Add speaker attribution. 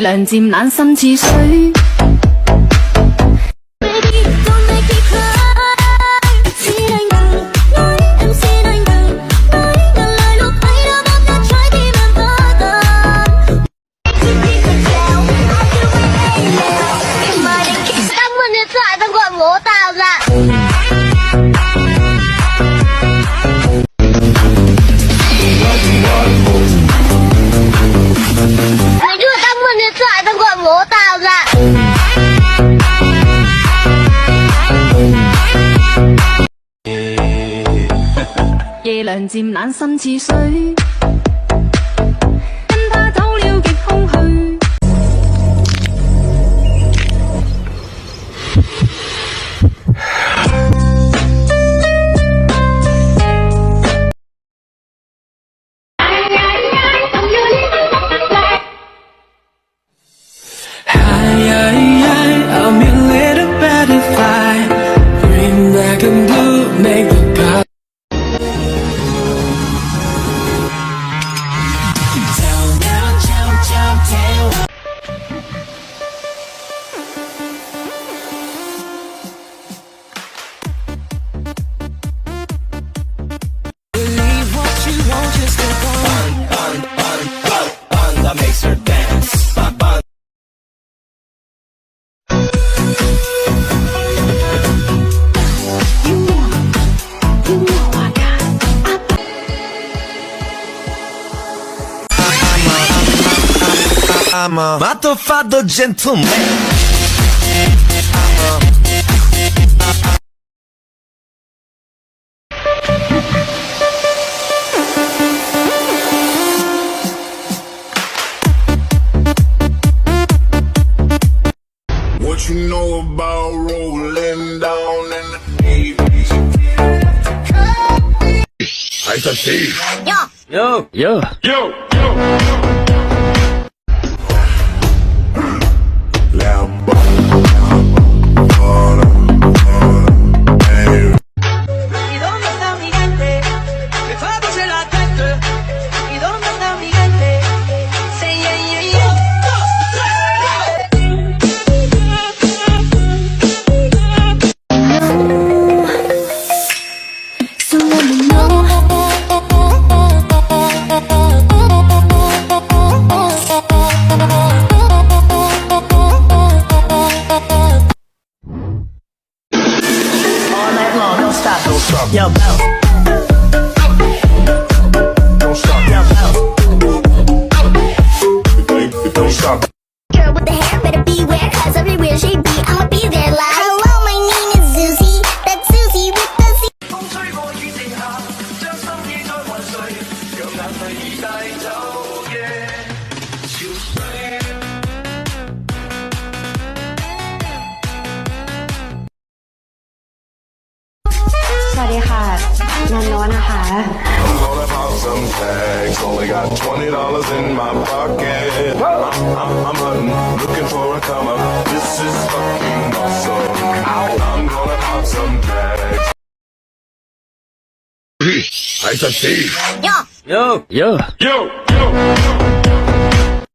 Speaker 1: 涼漸冷心似水。夜涼漸冷心似水，跟他走了極空虛。
Speaker 2: I'm your little butterfly, green, black and blue, make the color. Believe what you want, just go on, that makes her dance. I'm a motherfucker gentleman.
Speaker 3: What you know about rolling down in the deep? I said deep.
Speaker 2: Yo.
Speaker 4: ¿Y dónde está mi gente? Que fuego se la tente. ¿Y dónde está mi gente? Say yeah, yeah, yeah.
Speaker 5: 要 bounce，
Speaker 3: Don't stop.
Speaker 5: 要 bounce。
Speaker 3: Don't stop.
Speaker 6: Girl with the hair better beware, cause everywhere she be, I'ma be there like hello, my name is Susie, that's Susie with the Z.
Speaker 4: 風吹過雨地下，將心意再還誰？讓眼淚已帶走嘅潮水。
Speaker 7: สวัสดีค่ะนันโนนะคะ
Speaker 3: I'm gonna pop some tags. Only got $20 in my pocket. I'm hunting, looking for a come up. This is fucking awesome. I'm gonna pop some tags. I said,
Speaker 6: Yo.
Speaker 3: yo.